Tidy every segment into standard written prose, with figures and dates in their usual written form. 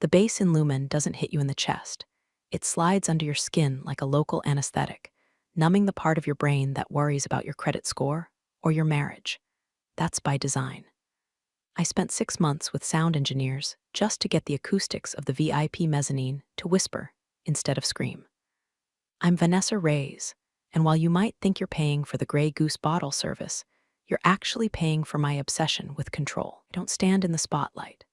The bass in Lumen doesn't hit you in the chest. It slides under your skin like a local anesthetic, numbing the part of your brain that worries about your credit score or your marriage. That's by design. I spent 6 months with sound engineers just to get the acoustics of the VIP mezzanine to whisper instead of scream. I'm Vanessa Reyes, and while you might think you're paying for the Grey Goose bottle service, you're actually paying for my obsession with control. I don't stand in the spotlight.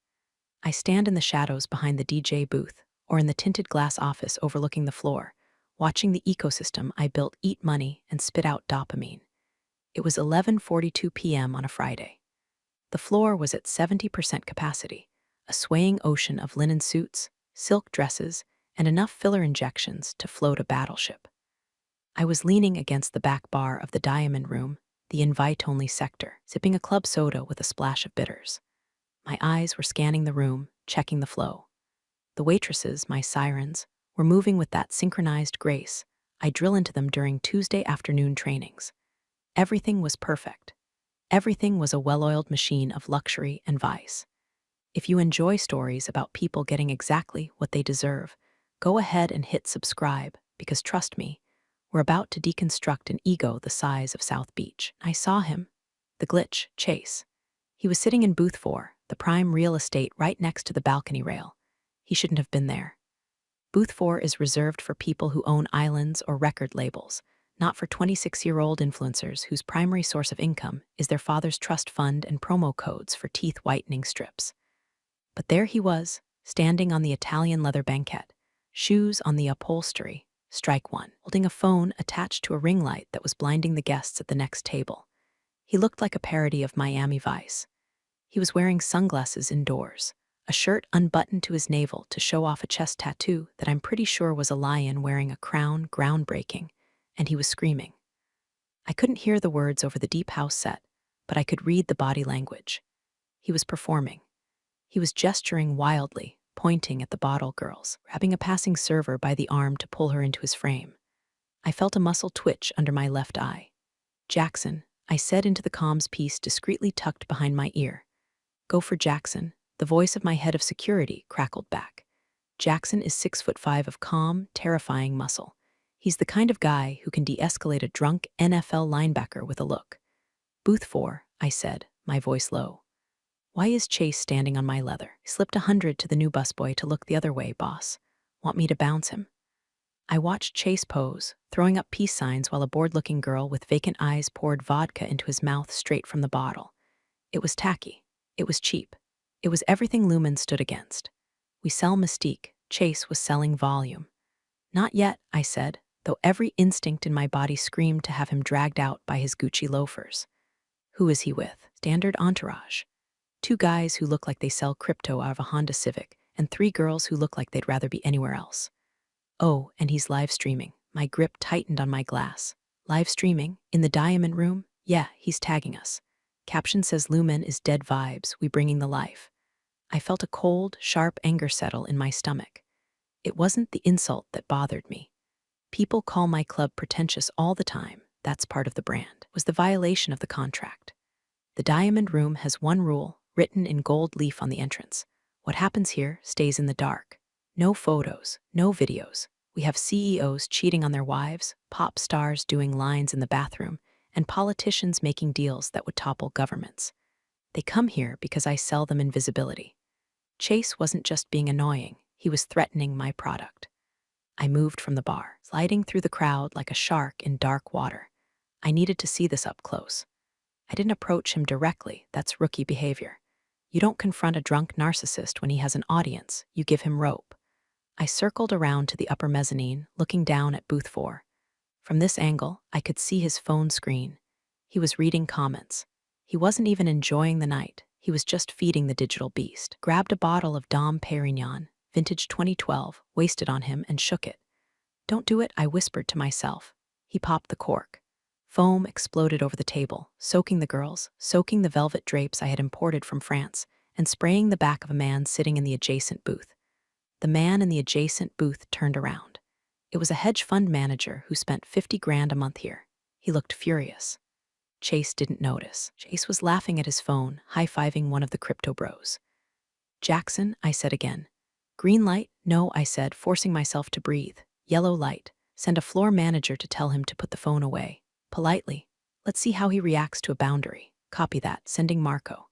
I stand in the shadows behind the DJ booth or in the tinted glass office overlooking the floor, watching the ecosystem I built eat money and spit out dopamine. It was 11:42 p.m. on a Friday. The floor was at 70% capacity, a swaying ocean of linen suits, silk dresses, and enough filler injections to float a battleship. I was leaning against the back bar of the Diamond Room, the invite-only sector, sipping a club soda with a splash of bitters. My eyes were scanning the room, checking the flow. The waitresses, my sirens, were moving with that synchronized grace I drill into them during Tuesday afternoon trainings. Everything was perfect. Everything was a well-oiled machine of luxury and vice. If you enjoy stories about people getting exactly what they deserve, go ahead and hit subscribe, because trust me, we're about to deconstruct an ego the size of South Beach. I saw him, the glitch, Chase. He was sitting in booth 4, the prime real estate right next to the balcony rail. He shouldn't have been there. Booth 4 is reserved for people who own islands or record labels, not for 26-year-old influencers whose primary source of income is their father's trust fund and promo codes for teeth whitening strips. But there he was, standing on the Italian leather banquette, shoes on the upholstery, strike one, holding a phone attached to a ring light that was blinding the guests at the next table. He looked like a parody of Miami Vice. He was wearing sunglasses indoors, a shirt unbuttoned to his navel to show off a chest tattoo that I'm pretty sure was a lion wearing a crown, groundbreaking, and he was screaming. I couldn't hear the words over the deep house set, but I could read the body language. He was performing. He was gesturing wildly, pointing at the bottle girls, grabbing a passing server by the arm to pull her into his frame. I felt a muscle twitch under my left eye. "Jackson," I said into the comms piece discreetly tucked behind my ear. "Go for Jackson," the voice of my head of security crackled back. Jackson is 6'5" of calm, terrifying muscle. He's the kind of guy who can de-escalate a drunk NFL linebacker with a look. "Booth 4, I said, my voice low. "Why is Chase standing on my leather?" I slipped 100 to the new busboy to look the other way, boss. "Want me to bounce him?" I watched Chase pose, throwing up peace signs while a bored-looking girl with vacant eyes poured vodka into his mouth straight from the bottle. It was tacky. It was cheap. It was everything Lumen stood against. We sell mystique. Chase was selling volume. "Not yet," I said, though every instinct in my body screamed to have him dragged out by his Gucci loafers. "Who is he with?" "Standard entourage. 2 guys who look like they sell crypto out of a Honda Civic, and 3 girls who look like they'd rather be anywhere else." "Oh, and he's live streaming." My grip tightened on my glass. "Live streaming? In the Diamond Room? Yeah, he's tagging us. Caption says Lumen is dead vibes, we bringing the life." I felt a cold, sharp anger settle in my stomach. It wasn't the insult that bothered me. People call my club pretentious all the time. That's part of the brand. Was the violation of the contract. The Diamond Room has one rule, written in gold leaf on the entrance. What happens here stays in the dark. No photos, no videos. We have CEOs cheating on their wives, pop stars doing lines in the bathroom, and politicians making deals that would topple governments. They come here because I sell them invisibility. Chase wasn't just being annoying, he was threatening my product. I moved from the bar, sliding through the crowd like a shark in dark water. I needed to see this up close. I didn't approach him directly, that's rookie behavior. You don't confront a drunk narcissist when he has an audience, you give him rope. I circled around to the upper mezzanine, looking down at booth 4. From this angle, I could see his phone screen. He was reading comments. He wasn't even enjoying the night, he was just feeding the digital beast. Grabbed a bottle of Dom Perignon, vintage 2012, wasted on him and shook it. "Don't do it," I whispered to myself. He popped the cork. Foam exploded over the table, soaking the girls, soaking the velvet drapes I had imported from France, and spraying the back of a man sitting in the adjacent booth. The man in the adjacent booth turned around. It was a hedge fund manager who spent 50 grand a month here. He looked furious. Chase didn't notice. Chase was laughing at his phone, high-fiving one of the crypto bros. "Jackson," I said again. Green light? No, I said, forcing myself to breathe. Yellow light. Send a floor manager to tell him to put the phone away. Politely. Let's see how he reacts to a boundary. Copy that, sending Marco.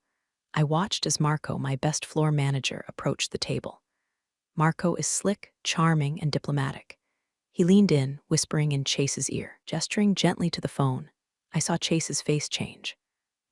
I watched as Marco, my best floor manager, approached the table. Marco is slick, charming, and diplomatic. He leaned in, whispering in Chase's ear, gesturing gently to the phone. I saw Chase's face change.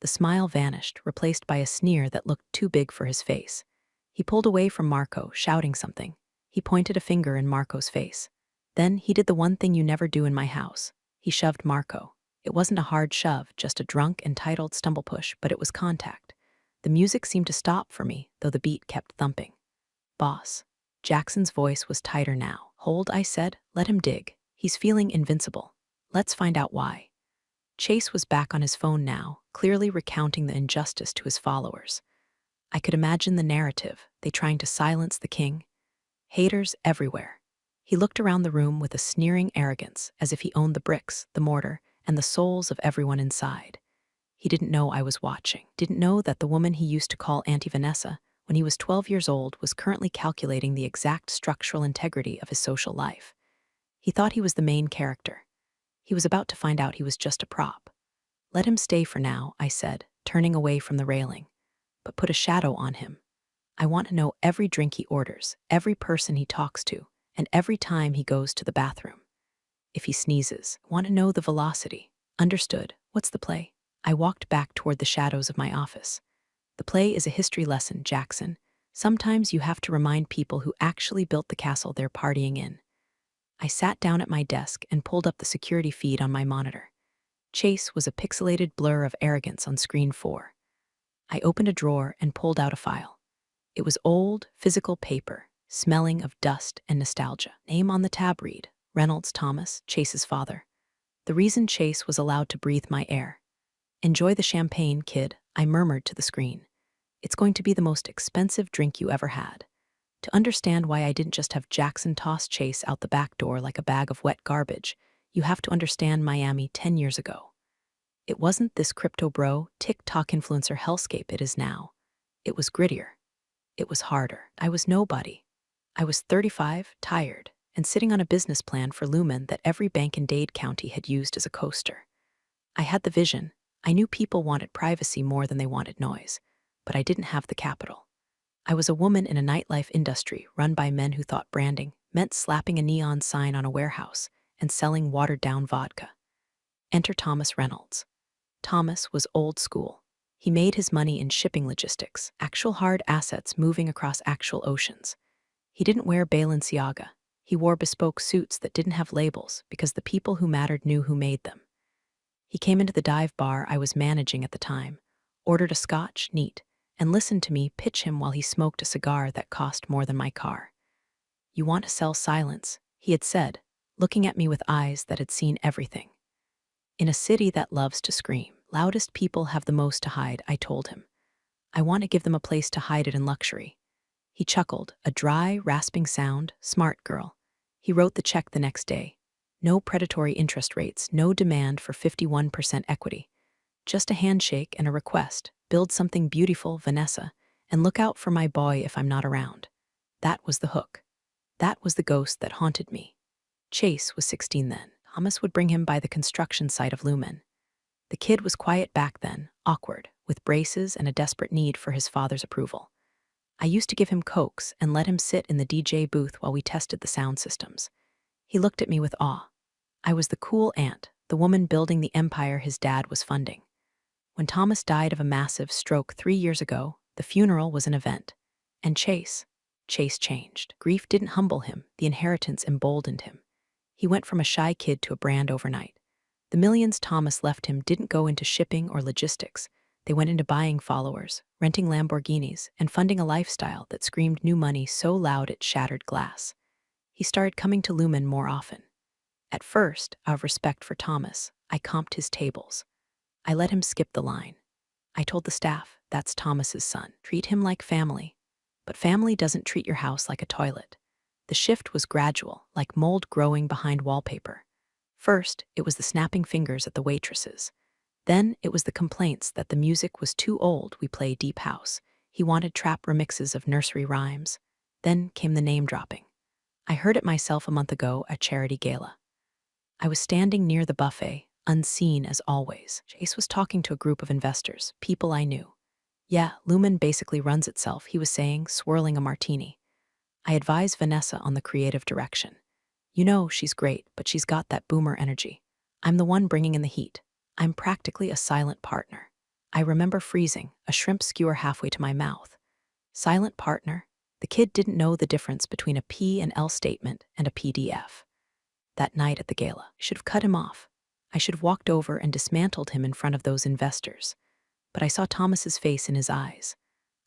The smile vanished, replaced by a sneer that looked too big for his face. He pulled away from Marco, shouting something. He pointed a finger in Marco's face. Then he did the one thing you never do in my house. He shoved Marco. It wasn't a hard shove, just a drunk, entitled stumble push, but it was contact. The music seemed to stop for me, though the beat kept thumping. Boss. Jackson's voice was tighter now. Hold, I said. Let him dig. He's feeling invincible. Let's find out why. Chase was back on his phone now, clearly recounting the injustice to his followers. I could imagine the narrative, they trying to silence the king. Haters everywhere. He looked around the room with a sneering arrogance, as if he owned the bricks, the mortar, and the souls of everyone inside. He didn't know I was watching, didn't know that the woman he used to call Auntie Vanessa, when he was 12 years old, was currently calculating the exact structural integrity of his social life. He thought he was the main character. He was about to find out he was just a prop. Let him stay for now, I said, turning away from the railing. But put a shadow on him. I want to know every drink he orders, every person he talks to, and every time he goes to the bathroom. If he sneezes, I want to know the velocity. Understood. What's the play? I walked back toward the shadows of my office. The play is a history lesson, Jackson. Sometimes you have to remind people who actually built the castle they're partying in. I sat down at my desk and pulled up the security feed on my monitor. Chase was a pixelated blur of arrogance on screen 4. I opened a drawer and pulled out a file. It was old, physical paper, smelling of dust and nostalgia. Name on the tab read, Reynolds Thomas, Chase's father. The reason Chase was allowed to breathe my air. Enjoy the champagne, kid, I murmured to the screen. It's going to be the most expensive drink you ever had. To understand why I didn't just have Jackson toss Chase out the back door like a bag of wet garbage, you have to understand Miami 10 years ago. It wasn't this crypto bro, TikTok influencer hellscape it is now. It was grittier. It was harder. I was nobody. I was 35, tired, and sitting on a business plan for Lumen that every bank in Dade County had used as a coaster. I had the vision. I knew people wanted privacy more than they wanted noise, but I didn't have the capital. I was a woman in a nightlife industry run by men who thought branding meant slapping a neon sign on a warehouse and selling watered-down vodka. Enter Thomas Reynolds. Thomas was old school. He made his money in shipping logistics, actual hard assets moving across actual oceans. He didn't wear Balenciaga. He wore bespoke suits that didn't have labels because the people who mattered knew who made them. He came into the dive bar I was managing at the time, ordered a scotch, neat, and listened to me pitch him while he smoked a cigar that cost more than my car. You want to sell silence, he had said, looking at me with eyes that had seen everything. In a city that loves to scream, loudest people have the most to hide, I told him. I want to give them a place to hide it in luxury. He chuckled, a dry, rasping sound, smart girl. He wrote the check the next day. No predatory interest rates, no demand for 51% equity. Just a handshake and a request, build something beautiful, Vanessa, and look out for my boy if I'm not around. That was the hook. That was the ghost that haunted me. Chase was 16 then. Thomas would bring him by the construction site of Lumen. The kid was quiet back then, awkward, with braces and a desperate need for his father's approval. I used to give him cokes and let him sit in the DJ booth while we tested the sound systems. He looked at me with awe. I was the cool aunt, the woman building the empire his dad was funding. When Thomas died of a massive stroke 3 years ago, the funeral was an event. And Chase changed. Grief didn't humble him, the inheritance emboldened him. He went from a shy kid to a brand overnight. The millions Thomas left him didn't go into shipping or logistics. They went into buying followers, renting Lamborghinis, and funding a lifestyle that screamed new money so loud it shattered glass. He started coming to Lumen more often. At first, out of respect for Thomas, I comped his tables. I let him skip the line. I told the staff, that's Thomas's son. Treat him like family. But family doesn't treat your house like a toilet. The shift was gradual, like mold growing behind wallpaper. First, it was the snapping fingers at the waitresses. Then it was the complaints that the music was too old we play deep house. He wanted trap remixes of nursery rhymes. Then came the name dropping. I heard it myself a month ago at charity gala. I was standing near the buffet, unseen as always. Chase was talking to a group of investors, people I knew. Yeah, Lumen basically runs itself, he was saying, swirling a martini. I advised Vanessa on the creative direction. You know, she's great, but she's got that boomer energy. I'm the one bringing in the heat. I'm practically a silent partner. I remember freezing, a shrimp skewer halfway to my mouth. Silent partner? The kid didn't know the difference between a P and L statement and a PDF. That night at the gala, I should have cut him off. I should have walked over and dismantled him in front of those investors. But I saw Thomas's face in his eyes.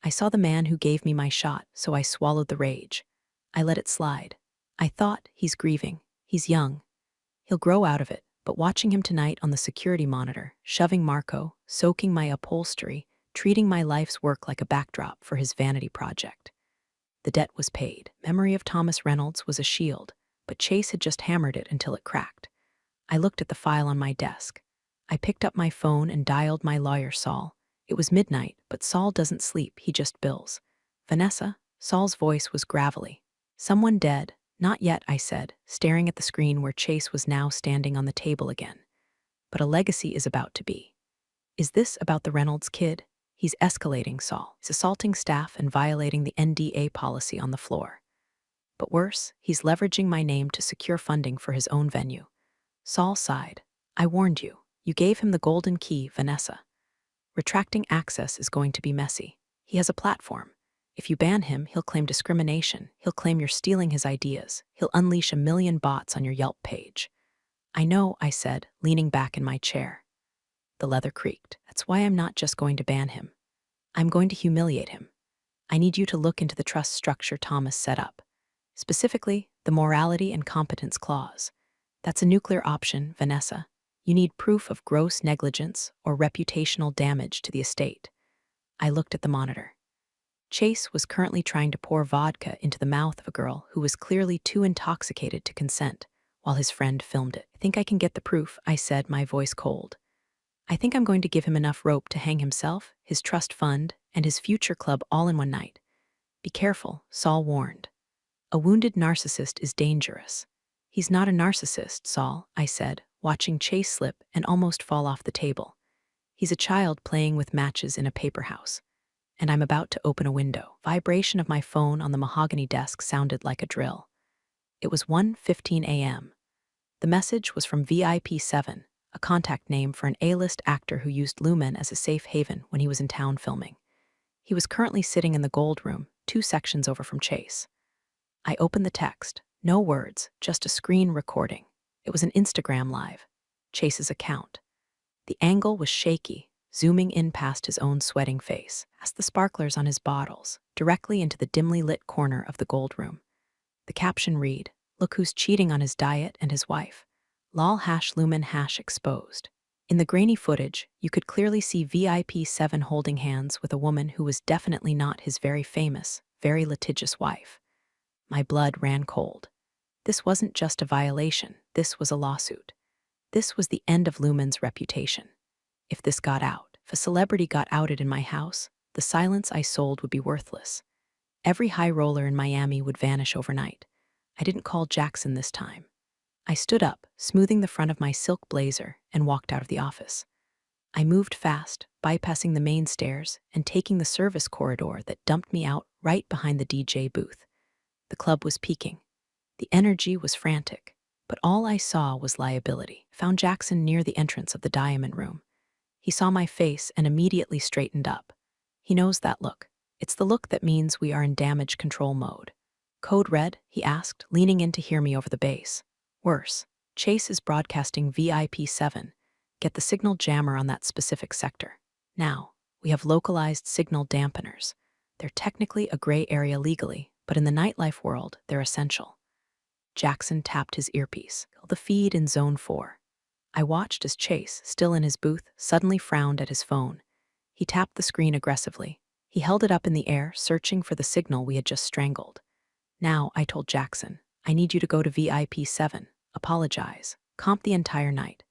I saw the man who gave me my shot, so I swallowed the rage. I let it slide. I thought, he's grieving. He's young. He'll grow out of it, but watching him tonight on the security monitor, shoving Marco, soaking my upholstery, treating my life's work like a backdrop for his vanity project. The debt was paid. Memory of Thomas Reynolds was a shield, but Chase had just hammered it until it cracked. I looked at the file on my desk. I picked up my phone and dialed my lawyer, Saul. It was midnight, but Saul doesn't sleep, he just bills. Vanessa? Saul's voice was gravelly. Someone dead? Not yet, I said, staring at the screen where Chase was now standing on the table again. But a legacy is about to be. Is this about the Reynolds kid? He's escalating, Saul. He's assaulting staff and violating the NDA policy on the floor. But worse, he's leveraging my name to secure funding for his own venue. Saul sighed. I warned you. You gave him the golden key, Vanessa. Retracting access is going to be messy. He has a platform. If you ban him, he'll claim discrimination. He'll claim you're stealing his ideas. He'll unleash 1,000,000 bots on your Yelp page. I know, I said, leaning back in my chair. The leather creaked. That's why I'm not just going to ban him. I'm going to humiliate him. I need you to look into the trust structure Thomas set up. Specifically, the morality and competence clause. That's a nuclear option, Vanessa. You need proof of gross negligence or reputational damage to the estate. I looked at the monitor. Chase was currently trying to pour vodka into the mouth of a girl who was clearly too intoxicated to consent, while his friend filmed it. I think I can get the proof, I said, my voice cold. I think I'm going to give him enough rope to hang himself, his trust fund, and his future club all in one night. Be careful, Saul warned. A wounded narcissist is dangerous. He's not a narcissist, Saul, I said, watching Chase slip and almost fall off the table. He's a child playing with matches in a paper house. And I'm about to open a window. Vibration of my phone on the mahogany desk sounded like a drill. It was 1:15 a.m. The message was from VIP7, a contact name for an A-list actor who used Lumen as a safe haven when he was in town filming. He was currently sitting in the gold room, 2 sections over from Chase. I opened the text. No words, just a screen recording. It was an Instagram live. Chase's account. The angle was shaky, zooming in past his own sweating face, past the sparklers on his bottles, directly into the dimly lit corner of the gold room. The caption read, "Look who's cheating on his diet and his wife. Lol#Lumen# exposed." In the grainy footage, you could clearly see VIP7 holding hands with a woman who was definitely not his very famous, very litigious wife. My blood ran cold. This wasn't just a violation, this was a lawsuit. This was the end of Lumen's reputation. If this got out, if a celebrity got outed in my house, the silence I sold would be worthless. Every high roller in Miami would vanish overnight. I didn't call Jackson this time. I stood up, smoothing the front of my silk blazer, and walked out of the office. I moved fast, bypassing the main stairs and taking the service corridor that dumped me out right behind the DJ booth. The club was peaking. The energy was frantic, but all I saw was liability. Found Jackson near the entrance of the Diamond Room. He saw my face and immediately straightened up. He knows that look. It's the look that means we are in damage control mode. Code red? He asked, leaning in to hear me over the bass. Worse, Chase is broadcasting VIP7. Get the signal jammer on that specific sector. Now, we have localized signal dampeners. They're technically a gray area legally, but in the nightlife world, they're essential. Jackson tapped his earpiece. The feed in Zone 4. I watched as Chase, still in his booth, suddenly frowned at his phone. He tapped the screen aggressively. He held it up in the air, searching for the signal we had just strangled. Now, I told Jackson, I need you to go to VIP7, apologize, comp the entire night.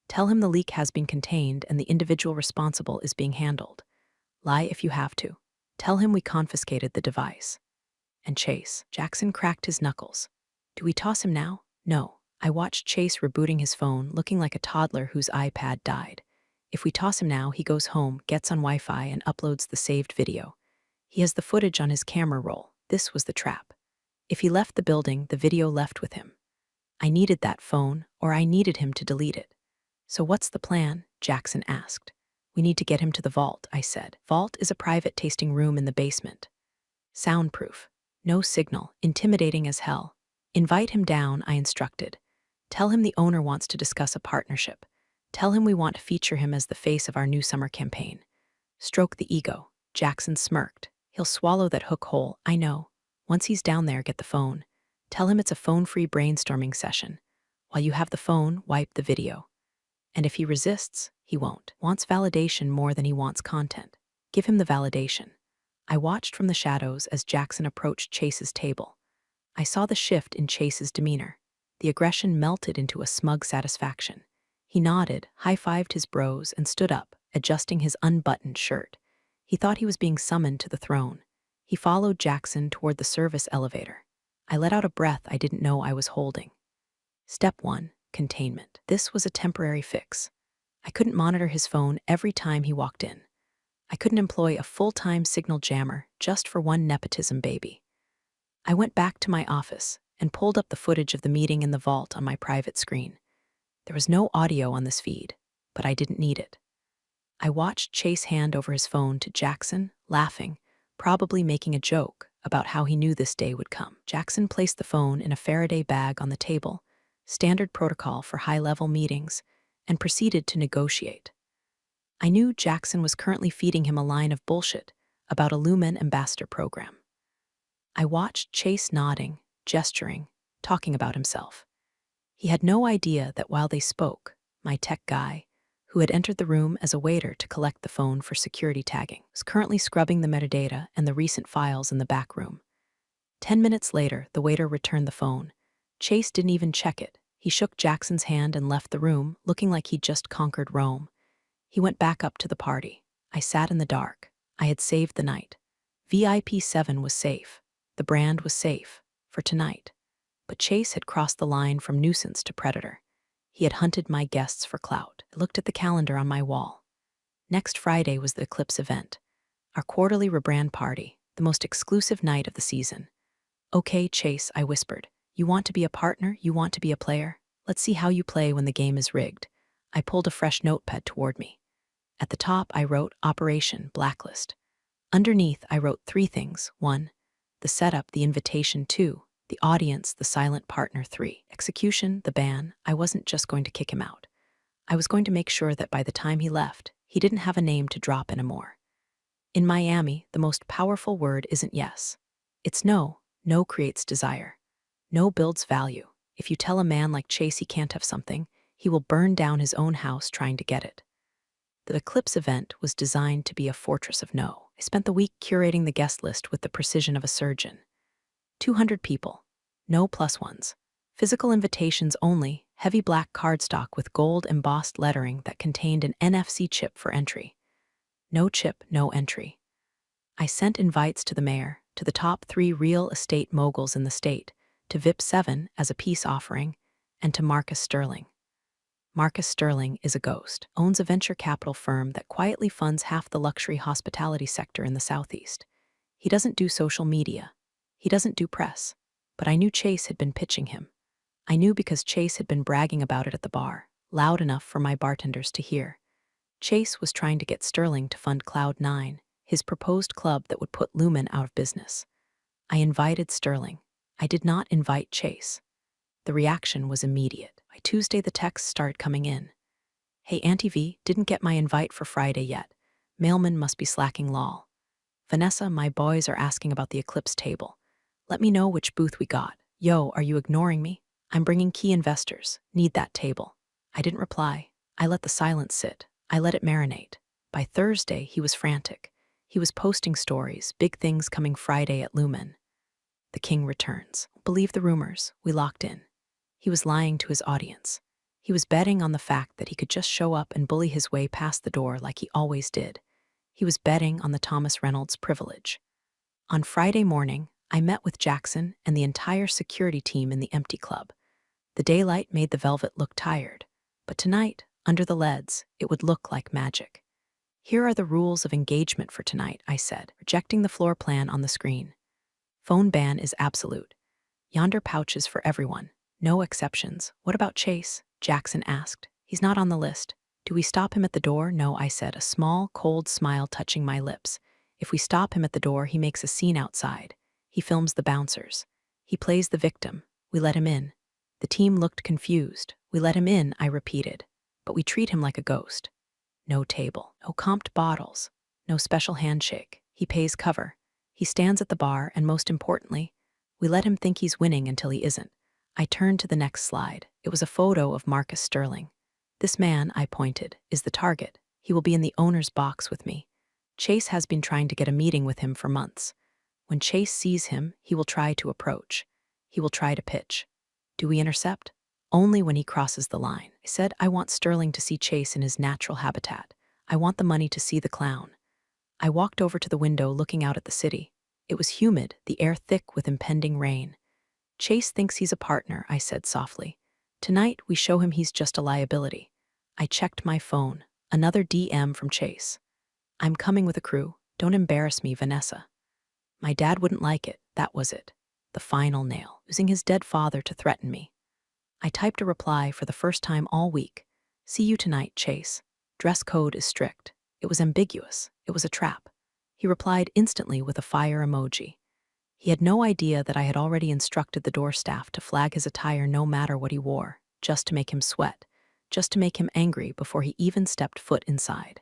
Tell him the leak has been contained and the individual responsible is being handled. Lie if you have to. Tell him we confiscated the device. And Chase. Jackson cracked his knuckles. Do we toss him now? No. I watched Chase rebooting his phone, looking like a toddler whose iPad died. If we toss him now, he goes home, gets on Wi-Fi, and uploads the saved video. He has the footage on his camera roll. This was the trap. If he left the building, the video left with him. I needed that phone, or I needed him to delete it. So what's the plan? Jackson asked. We need to get him to the vault, I said. Vault is a private tasting room in the basement. Soundproof. No signal, intimidating as hell. Invite him down, I instructed. Tell him the owner wants to discuss a partnership. Tell him we want to feature him as the face of our new summer campaign. Stroke the ego. Jackson smirked. He'll swallow that hook whole, I know. Once he's down there, get the phone. Tell him it's a phone-free brainstorming session. While you have the phone, wipe the video. And if he resists, he won't. Wants validation more than he wants content. Give him the validation. I watched from the shadows as Jackson approached Chase's table. I saw the shift in Chase's demeanor. The aggression melted into a smug satisfaction. He nodded, high-fived his bros, and stood up, adjusting his unbuttoned shirt. He thought he was being summoned to the throne. He followed Jackson toward the service elevator. I let out a breath I didn't know I was holding. Step 1. Containment. This was a temporary fix. I couldn't monitor his phone every time he walked in. I couldn't employ a full-time signal jammer just for one nepotism baby. I went back to my office and pulled up the footage of the meeting in the vault on my private screen. There was no audio on this feed, but I didn't need it. I watched Chase hand over his phone to Jackson, laughing, probably making a joke about how he knew this day would come. Jackson placed the phone in a Faraday bag on the table, standard protocol for high-level meetings, and proceeded to negotiate. I knew Jackson was currently feeding him a line of bullshit about a Lumen ambassador program. I watched Chase nodding, gesturing, talking about himself. He had no idea that while they spoke, my tech guy, who had entered the room as a waiter to collect the phone for security tagging, was currently scrubbing the metadata and the recent files in the back room. 10 minutes later, the waiter returned the phone. Chase didn't even check it. He shook Jackson's hand and left the room, looking like he'd just conquered Rome. He went back up to the party. I sat in the dark. I had saved the night. VIP 7 was safe. The brand was safe. For tonight. But Chase had crossed the line from nuisance to predator. He had hunted my guests for clout. I looked at the calendar on my wall. Next Friday was the Eclipse event. Our quarterly rebrand party, the most exclusive night of the season. Okay, Chase, I whispered. You want to be a partner? You want to be a player? Let's see how you play when the game is rigged. I pulled a fresh notepad toward me. At the top, I wrote Operation Blacklist. Underneath, I wrote 3 things. 1. The setup, the invitation. 2. The audience, the silent partner. 3. Execution, the ban. I wasn't just going to kick him out. I was going to make sure that by the time he left, he didn't have a name to drop anymore. In Miami, the most powerful word isn't yes. It's no. No creates desire. No builds value. If you tell a man like Chase he can't have something, he will burn down his own house trying to get it. The Eclipse event was designed to be a fortress of no. I spent the week curating the guest list with the precision of a surgeon. 200 people. No plus ones. Physical invitations only, heavy black cardstock with gold embossed lettering that contained an NFC chip for entry. No chip, no entry. I sent invites to the mayor, to the top 3 real estate moguls in the state, to VIP 7 as a peace offering, and to Marcus Sterling. Marcus Sterling is a ghost, owns a venture capital firm that quietly funds half the luxury hospitality sector in the Southeast. He doesn't do social media. He doesn't do press. But I knew Chase had been pitching him. I knew because Chase had been bragging about it at the bar, loud enough for my bartenders to hear. Chase was trying to get Sterling to fund Cloud9, his proposed club that would put Lumen out of business. I invited Sterling. I did not invite Chase. The reaction was immediate. By Tuesday, the texts started coming in. Hey, Auntie V, didn't get my invite for Friday yet. Mailman must be slacking lol. Vanessa, my boys are asking about the Eclipse table. Let me know which booth we got. Yo, are you ignoring me? I'm bringing key investors. Need that table. I didn't reply. I let the silence sit. I let it marinate. By Thursday, he was frantic. He was posting stories, big things coming Friday at Lumen. The king returns. Believe the rumors. We locked in. He was lying to his audience. He was betting on the fact that he could just show up and bully his way past the door like he always did. He was betting on the Thomas Reynolds privilege. On Friday morning, I met with Jackson and the entire security team in the empty club. The daylight made the velvet look tired, but tonight, under the leads, it would look like magic. Here are the rules of engagement for tonight, I said, projecting the floor plan on the screen. Phone ban is absolute. Yonder pouches for everyone. No exceptions. What about Chase? Jackson asked. He's not on the list. Do we stop him at the door? No, I said, a small, cold smile touching my lips. If we stop him at the door, he makes a scene outside. He films the bouncers. He plays the victim. We let him in. The team looked confused. We let him in, I repeated. But we treat him like a ghost. No table, no comped bottles, no special handshake. He pays cover. He stands at the bar, and most importantly, we let him think he's winning until he isn't. I turned to the next slide. It was a photo of Marcus Sterling. This man, I pointed, is the target. He will be in the owner's box with me. Chase has been trying to get a meeting with him for months. When Chase sees him, he will try to approach. He will try to pitch. Do we intercept? Only when he crosses the line. I said, I want Sterling to see Chase in his natural habitat. I want the money to see the clown. I walked over to the window looking out at the city. It was humid, the air thick with impending rain. Chase thinks he's a partner, I said softly. Tonight, we show him he's just a liability. I checked my phone. Another DM from Chase. I'm coming with a crew. Don't embarrass me, Vanessa. My dad wouldn't like it. That was it. The final nail, using his dead father to threaten me. I typed a reply for the first time all week. See you tonight, Chase. Dress code is strict. It was ambiguous. It was a trap. He replied instantly with a fire emoji. He had no idea that I had already instructed the door staff to flag his attire no matter what he wore, just to make him sweat, just to make him angry before he even stepped foot inside.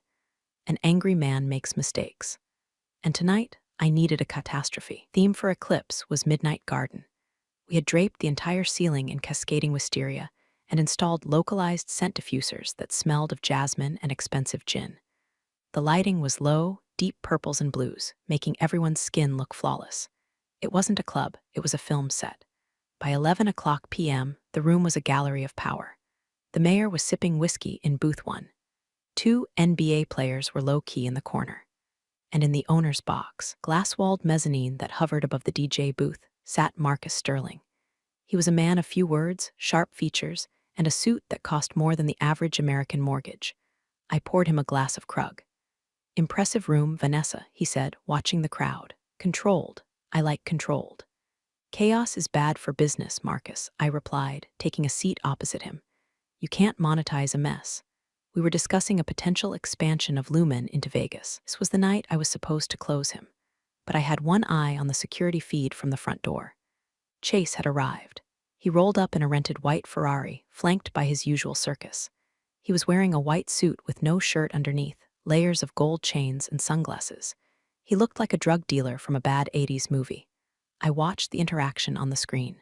An angry man makes mistakes. And tonight, I needed a catastrophe. Theme for Eclipse was Midnight Garden. We had draped the entire ceiling in cascading wisteria and installed localized scent diffusers that smelled of jasmine and expensive gin. The lighting was low, deep purples and blues, making everyone's skin look flawless. It wasn't a club, it was a film set. By 11 p.m., the room was a gallery of power. The mayor was sipping whiskey in booth 1. 2 NBA players were low-key in the corner. And in the owner's box, glass-walled mezzanine that hovered above the DJ booth, sat Marcus Sterling. He was a man of few words, sharp features, and a suit that cost more than the average American mortgage. I poured him a glass of Krug. Impressive room, Vanessa, he said, watching the crowd. Controlled. I like controlled. Chaos is bad for business, Marcus, I replied, taking a seat opposite him. You can't monetize a mess. We were discussing a potential expansion of Lumen into Vegas. This was the night I was supposed to close him. But I had one eye on the security feed from the front door. Chase had arrived. He rolled up in a rented white Ferrari, flanked by his usual circus. He was wearing a white suit with no shirt underneath, layers of gold chains and sunglasses. He looked like a drug dealer from a bad 80s movie. I watched the interaction on the screen.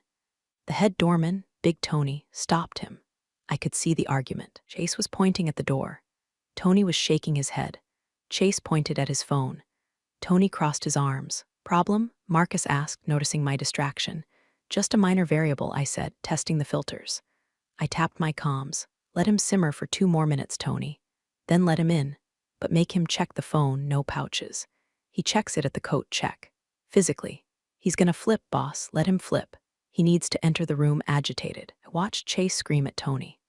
The head doorman, Big Tony, stopped him. I could see the argument. Chase was pointing at the door. Tony was shaking his head. Chase pointed at his phone. Tony crossed his arms. Problem? Marcus asked, noticing my distraction. Just a minor variable, I said, testing the filters. I tapped my comms. Let him simmer for 2 more minutes, Tony. Then let him in. But make him check the phone, no pouches. He checks it at the coat check. Physically. He's gonna flip, boss. Let him flip. He needs to enter the room agitated. I watched Chase scream at Tony.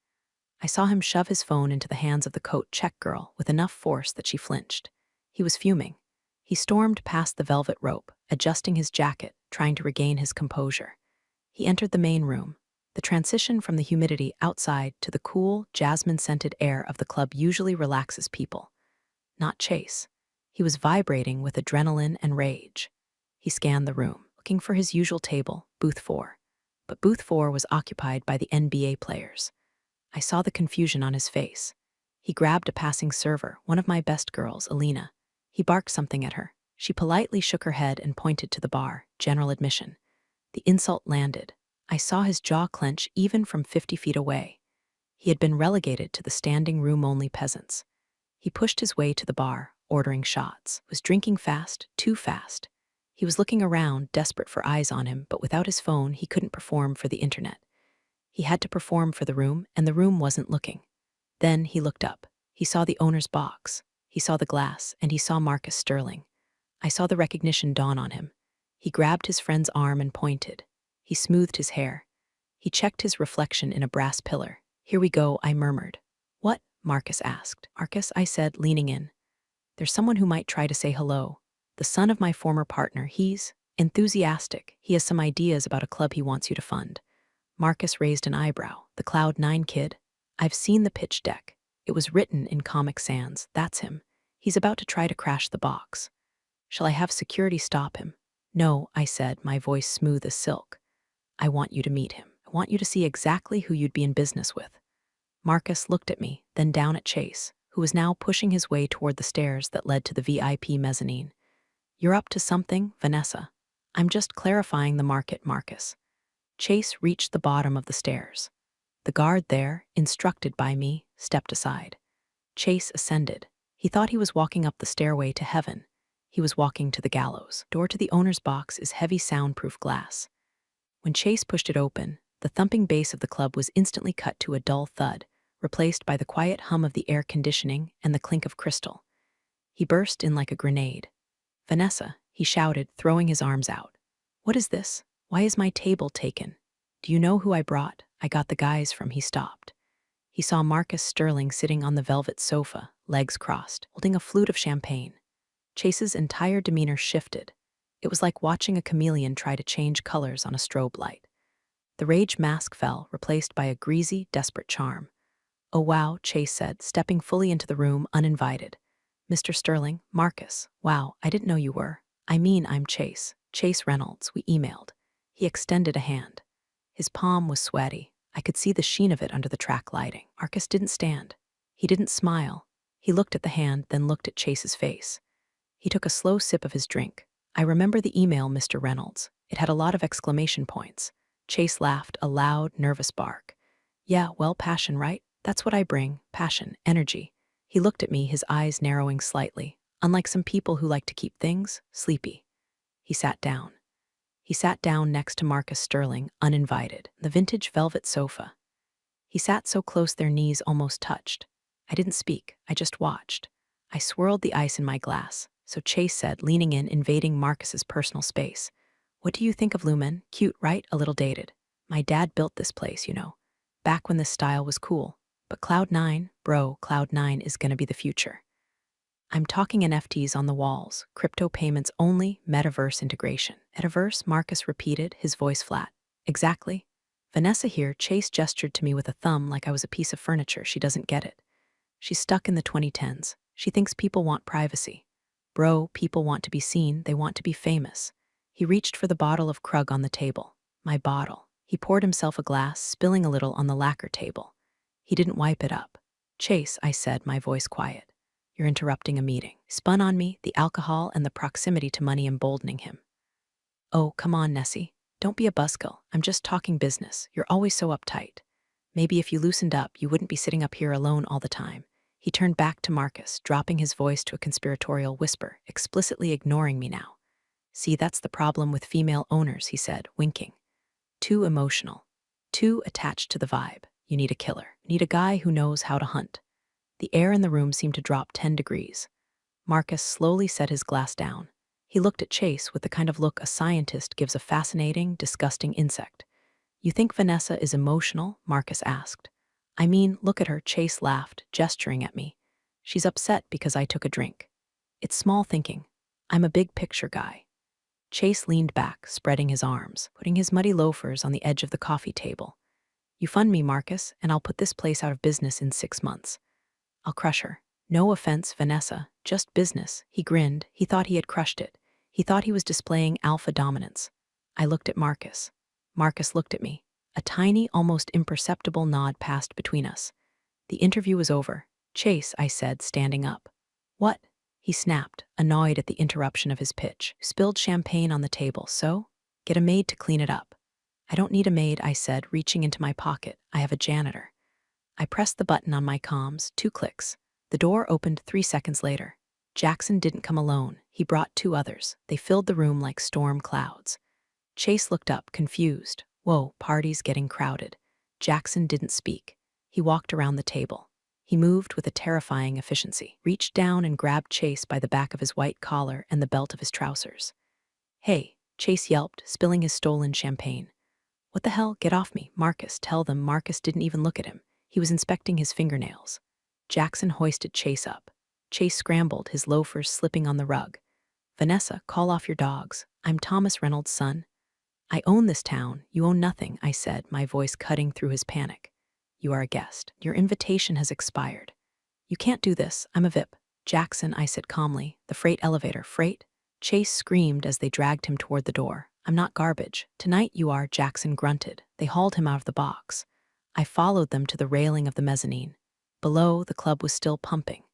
I saw him shove his phone into the hands of the coat check girl with enough force that she flinched. He was fuming. He stormed past the velvet rope, adjusting his jacket, trying to regain his composure. He entered the main room. The transition from the humidity outside to the cool, jasmine-scented air of the club usually relaxes people. Not Chase. He was vibrating with adrenaline and rage. He scanned the room, looking for his usual table, booth 4. But booth 4 was occupied by the NBA players. I saw the confusion on his face. He grabbed a passing server, one of my best girls, Alina. He barked something at her. She politely shook her head and pointed to the bar, general admission. The insult landed. I saw his jaw clench even from 50 feet away. He had been relegated to the standing room-only peasants. He pushed his way to the bar, ordering shots, was drinking fast, too fast. He was looking around, desperate for eyes on him, but without his phone, he couldn't perform for the internet. He had to perform for the room, and the room wasn't looking. Then he looked up. He saw the owner's box. He saw the glass, and he saw Marcus Sterling. I saw the recognition dawn on him. He grabbed his friend's arm and pointed. He smoothed his hair. He checked his reflection in a brass pillar. "Here we go," I murmured. "What?" Marcus asked. "Marcus," I said, leaning in. "There's someone who might try to say hello. The son of my former partner. He's enthusiastic. He has some ideas about a club he wants you to fund." Marcus raised an eyebrow. "The Cloud9 kid? I've seen the pitch deck. It was written in Comic Sans. That's him. He's about to try to crash the box. Shall I have security stop him?" "No," I said, my voice smooth as silk. "I want you to meet him. I want you to see exactly who you'd be in business with." Marcus looked at me, then down at Chase, who was now pushing his way toward the stairs that led to the VIP mezzanine. "You're up to something, Vanessa." "I'm just clarifying the market, Marcus." Chase reached the bottom of the stairs. The guard there, instructed by me, stepped aside. Chase ascended. He thought he was walking up the stairway to heaven. He was walking to the gallows. Door to the owner's box is heavy soundproof glass. When Chase pushed it open, the thumping bass of the club was instantly cut to a dull thud, replaced by the quiet hum of the air conditioning and the clink of crystal. He burst in like a grenade. "Vanessa," he shouted, throwing his arms out. "What is this? Why is my table taken? Do you know who I brought? I got the guys from." He stopped. He saw Marcus Sterling sitting on the velvet sofa, legs crossed, holding a flute of champagne. Chase's entire demeanor shifted. It was like watching a chameleon try to change colors on a strobe light. The rage mask fell, replaced by a greasy, desperate charm. "Oh wow," Chase said, stepping fully into the room, uninvited. "Mr. Sterling, Marcus, wow, I didn't know you were. I mean, I'm Chase. Chase Reynolds, we emailed." He extended a hand. His palm was sweaty. I could see the sheen of it under the track lighting. Marcus didn't stand. He didn't smile. He looked at the hand, then looked at Chase's face. He took a slow sip of his drink. "I remember the email, Mr. Reynolds. It had a lot of exclamation points." Chase laughed, a loud, nervous bark. "Yeah, well, passion, right? That's what I bring. Passion, energy." He looked at me, his eyes narrowing slightly. Unlike some people who like to keep things sleepy. He sat down. He sat down next to Marcus Sterling, uninvited, the vintage velvet sofa. He sat so close their knees almost touched. I didn't speak, I just watched. I swirled the ice in my glass, so Chase said, leaning in, invading Marcus's personal space. "What do you think of Lumen? Cute, right? A little dated. My dad built this place, you know. Back when this style was cool. But Cloud9, bro, Cloud9 is gonna be the future. I'm talking NFTs on the walls, crypto payments only, metaverse integration." "Metaverse?" Marcus repeated, his voice flat. "Exactly. Vanessa here," Chase gestured to me with a thumb like I was a piece of furniture. "She doesn't get it. She's stuck in the 2010s. She thinks people want privacy. Bro, people want to be seen, they want to be famous." He reached for the bottle of Krug on the table. "My bottle." He poured himself a glass, spilling a little on the lacquer table. He didn't wipe it up. "Chase," I said, my voice quiet. "You're interrupting a meeting." Spun on me, the alcohol and the proximity to money emboldening him. "Oh, come on, Nessie. Don't be a buzzkill. I'm just talking business. You're always so uptight. Maybe if you loosened up, you wouldn't be sitting up here alone all the time." He turned back to Marcus, dropping his voice to a conspiratorial whisper, explicitly ignoring me now. "See, that's the problem with female owners," he said, winking. "Too emotional. Too attached to the vibe. You need a killer. You need a guy who knows how to hunt." The air in the room seemed to drop 10 degrees. Marcus slowly set his glass down. He looked at Chase with the kind of look a scientist gives a fascinating, disgusting insect. "You think Vanessa is emotional?" Marcus asked. "I mean, look at her," Chase laughed, gesturing at me. "She's upset because I took a drink. It's small thinking. I'm a big picture guy." Chase leaned back, spreading his arms, putting his muddy loafers on the edge of the coffee table. "You fund me, Marcus, and I'll put this place out of business in 6 months. I'll crush her. No offense, Vanessa, just business." He grinned. He thought he had crushed it. He thought he was displaying alpha dominance. I looked at Marcus. Marcus looked at me. A tiny, almost imperceptible nod passed between us. The interview was over. "Chase," I said, standing up. "What?" He snapped, annoyed at the interruption of his pitch. "Spilled champagne on the table, so? Get a maid to clean it up." "I don't need a maid," I said, reaching into my pocket. "I have a janitor." I pressed the button on my comms, 2 clicks. The door opened 3 seconds later. Jackson didn't come alone. He brought 2 others. They filled the room like storm clouds. Chase looked up, confused. Whoa, party's getting crowded. Jackson didn't speak. He walked around the table. He moved with a terrifying efficiency, reached down and grabbed Chase by the back of his white collar and the belt of his trousers. "Hey," Chase yelped, spilling his stolen champagne. What the hell? Get off me, Marcus. Tell them Marcus didn't even look at him. He was inspecting his fingernails. Jackson hoisted Chase up. Chase scrambled, his loafers slipping on the rug. Vanessa, call off your dogs. I'm Thomas Reynolds' son. I own this town. You own nothing, I said, my voice cutting through his panic. You are a guest. Your invitation has expired. You can't do this. I'm a VIP. Jackson, I said calmly. The freight elevator. Freight? Chase screamed as they dragged him toward the door. I'm not garbage. Tonight you are, Jackson grunted. They hauled him out of the box. I followed them to the railing of the mezzanine. Below, the club was still pumping.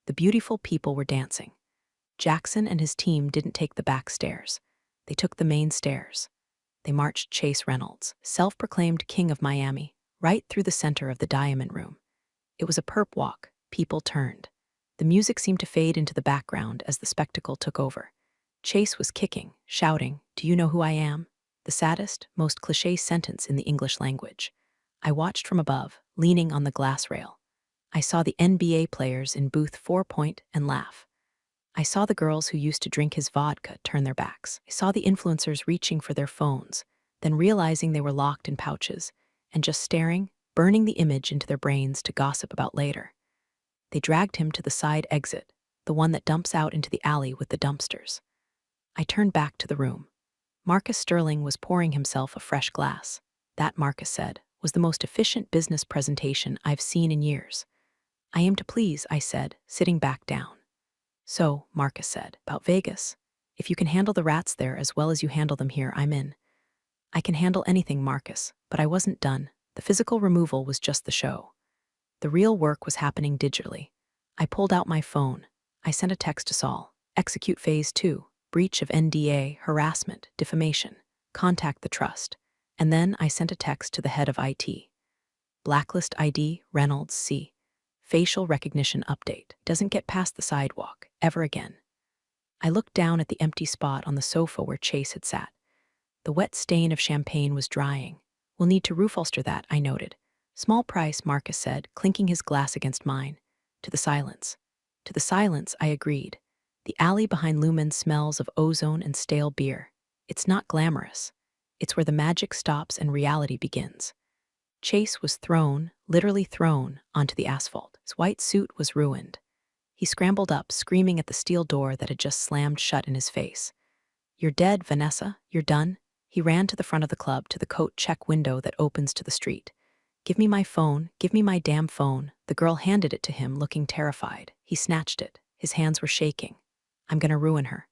The beautiful people were dancing. Jackson and his team didn't take the back stairs. They took the main stairs. They marched Chase Reynolds, self-proclaimed king of Miami, right through the center of the Diamond Room. It was a perp walk. People turned. The music seemed to fade into the background as the spectacle took over. Chase was kicking, shouting, "Do you know who I am?" The saddest, most cliché sentence in the English language. I watched from above, leaning on the glass rail. I saw the NBA players in booth 4 and laugh. I saw the girls who used to drink his vodka turn their backs. I saw the influencers reaching for their phones, then realizing they were locked in pouches, and just staring, burning the image into their brains to gossip about later. They dragged him to the side exit, the one that dumps out into the alley with the dumpsters. I turned back to the room. Marcus Sterling was pouring himself a fresh glass. That, Marcus said, was the most efficient business presentation I've seen in years. I aim to please, I said, sitting back down. So, Marcus said, about Vegas. If you can handle the rats there as well as you handle them here, I'm in. I can handle anything, Marcus, but I wasn't done. The physical removal was just the show. The real work was happening digitally. I pulled out my phone. I sent a text to Saul. Execute phase 2. Breach of NDA, harassment, defamation. Contact the trust. And then I sent a text to the head of IT. Blacklist ID, Reynolds C. Facial recognition update. Doesn't get past the sidewalk, ever again. I looked down at the empty spot on the sofa where Chase had sat. The wet stain of champagne was drying. We'll need to reupholster that, I noted. Small price, Marcus said, clinking his glass against mine. To the silence. To the silence, I agreed. The alley behind Lumen smells of ozone and stale beer. It's not glamorous. It's where the magic stops and reality begins. Chase was thrown, literally thrown, onto the asphalt. His white suit was ruined. He scrambled up, screaming at the steel door that had just slammed shut in his face. You're dead, Vanessa. You're done. He ran to the front of the club, to the coat check window that opens to the street. Give me my phone. Give me my damn phone. The girl handed it to him, looking terrified. He snatched it. His hands were shaking. I'm gonna ruin her.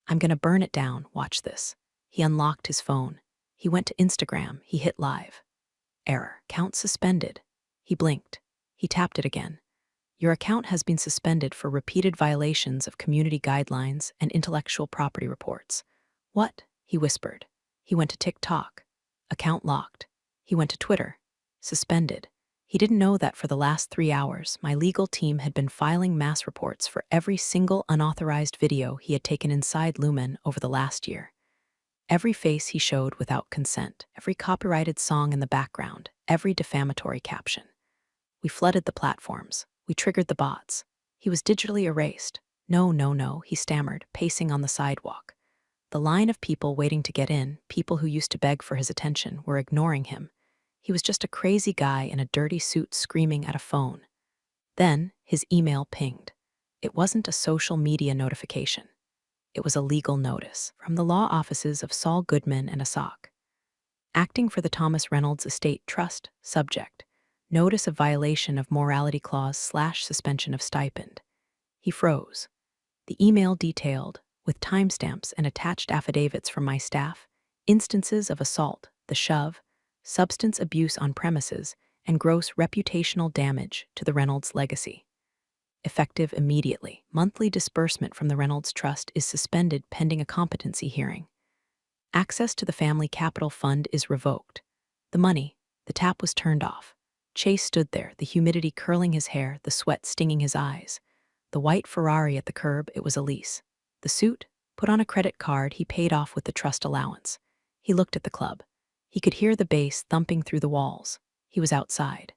I'm gonna burn it down. Watch this. He unlocked his phone. He went to Instagram. He hit live. Error. Account suspended. He blinked. He tapped it again. Your account has been suspended for repeated violations of community guidelines and intellectual property reports. What? He whispered. He went to TikTok. Account locked. He went to Twitter. Suspended. He didn't know that for the last 3 hours, my legal team had been filing mass reports for every single unauthorized video he had taken inside Lumen over the last year. Every face he showed without consent, every copyrighted song in the background, every defamatory caption. We flooded the platforms. We triggered the bots. He was digitally erased. No, he stammered, pacing on the sidewalk. The line of people waiting to get in, people who used to beg for his attention, were ignoring him. He was just a crazy guy in a dirty suit screaming at a phone. Then his email pinged. It wasn't a social media notification. It was a legal notice from the law offices of Saul Goodman and Asok. Acting for the Thomas Reynolds Estate Trust, subject. Notice of violation of morality clause / suspension of stipend. He froze. The email detailed, with timestamps and attached affidavits from my staff, instances of assault, the shove, substance abuse on premises, and gross reputational damage to the Reynolds legacy. Effective immediately. Monthly disbursement from the Reynolds Trust is suspended pending a competency hearing. Access to the family capital fund is revoked. The tap was turned off. Chase stood there, the humidity curling his hair, the sweat stinging his eyes. The white Ferrari at the curb, it was a lease. The suit, put on a credit card he paid off with the trust allowance. He looked at the club. He could hear the bass thumping through the walls. He was outside.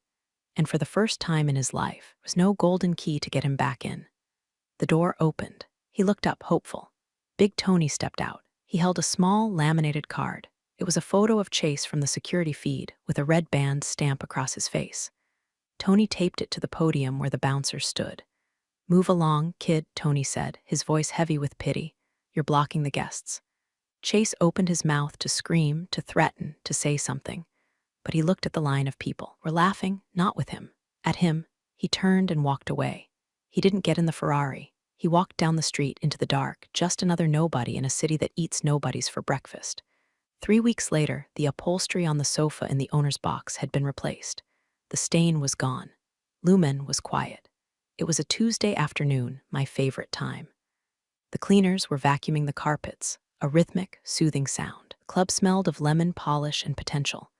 And for the first time in his life, there was no golden key to get him back in. The door opened. He looked up, hopeful. Big Tony stepped out. He held a small, laminated card. It was a photo of Chase from the security feed with a red band stamp across his face. Tony taped it to the podium where the bouncer stood. "Move along, kid," Tony said, his voice heavy with pity. "You're blocking the guests." Chase opened his mouth to scream, to threaten, to say something. But he looked at the line of people. We're laughing, not with him. At him. He turned and walked away. He didn't get in the Ferrari. He walked down the street into the dark, just another nobody in a city that eats nobodies for breakfast. 3 weeks later, the upholstery on the sofa in the owner's box had been replaced. The stain was gone. Lumen was quiet. It was a Tuesday afternoon, my favorite time. The cleaners were vacuuming the carpets, a rhythmic, soothing sound. The club smelled of lemon polish and potential.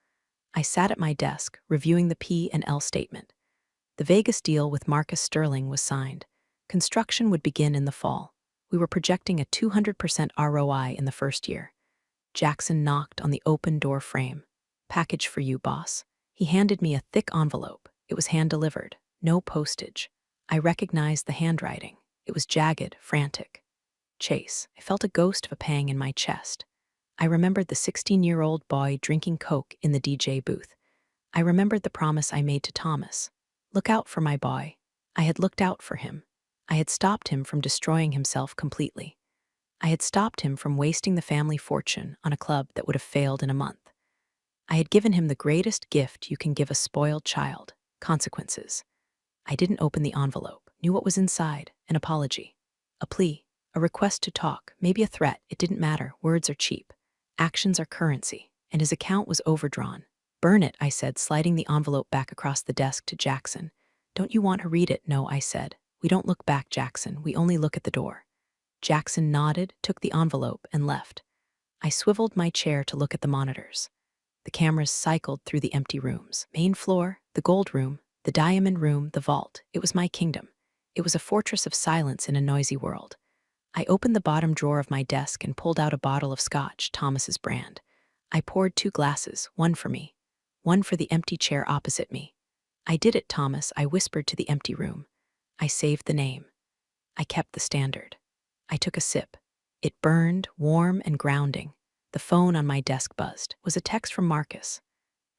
I sat at my desk, reviewing the P&L statement. The Vegas deal with Marcus Sterling was signed. Construction would begin in the fall. We were projecting a 200% ROI in the first year. Jackson knocked on the open door frame. "Package for you, boss." He handed me a thick envelope. It was hand-delivered, no postage. I recognized the handwriting. It was jagged, frantic. Chase. I felt a ghost of a pang in my chest. I remembered the 16-year-old boy drinking Coke in the DJ booth. I remembered the promise I made to Thomas. Look out for my boy. I had looked out for him. I had stopped him from destroying himself completely. I had stopped him from wasting the family fortune on a club that would have failed in a month. I had given him the greatest gift you can give a spoiled child: consequences. I didn't open the envelope, knew what was inside: an apology, a plea, a request to talk, maybe a threat. It didn't matter. Words are cheap. Actions are currency, and his account was overdrawn. "Burn it," I said, sliding the envelope back across the desk to Jackson. "Don't you want to read it?" "No," I said. "We don't look back, Jackson. We only look at the door." Jackson nodded, took the envelope, and left. I swiveled my chair to look at the monitors. The cameras cycled through the empty rooms. Main floor, the gold room, the diamond room, the vault. It was my kingdom. It was a fortress of silence in a noisy world. I opened the bottom drawer of my desk and pulled out a bottle of scotch, Thomas's brand. I poured 2 glasses, one for me, one for the empty chair opposite me. "I did it, Thomas," I whispered to the empty room. I saved the name. I kept the standard. I took a sip. It burned, warm and grounding. The phone on my desk buzzed. It was a text from Marcus.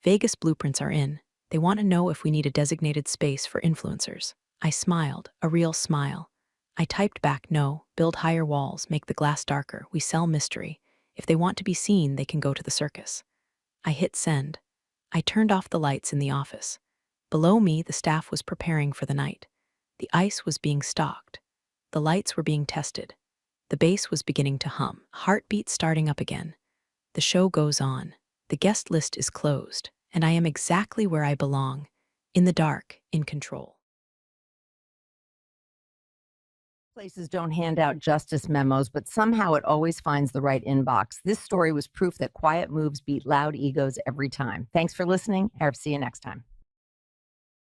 "Vegas blueprints are in. They want to know if we need a designated space for influencers." I smiled, a real smile. I typed back, "No, build higher walls, make the glass darker. We sell mystery. If they want to be seen, they can go to the circus." I hit send. I turned off the lights in the office. Below me, the staff was preparing for the night. The ice was being stocked. The lights were being tested. The bass was beginning to hum, heartbeat starting up again. The show goes on. The guest list is closed, and I am exactly where I belong, in the dark, in control. Places don't hand out justice memos, but somehow it always finds the right inbox. This story was proof that quiet moves beat loud egos every time. Thanks for listening. I'll see you next time.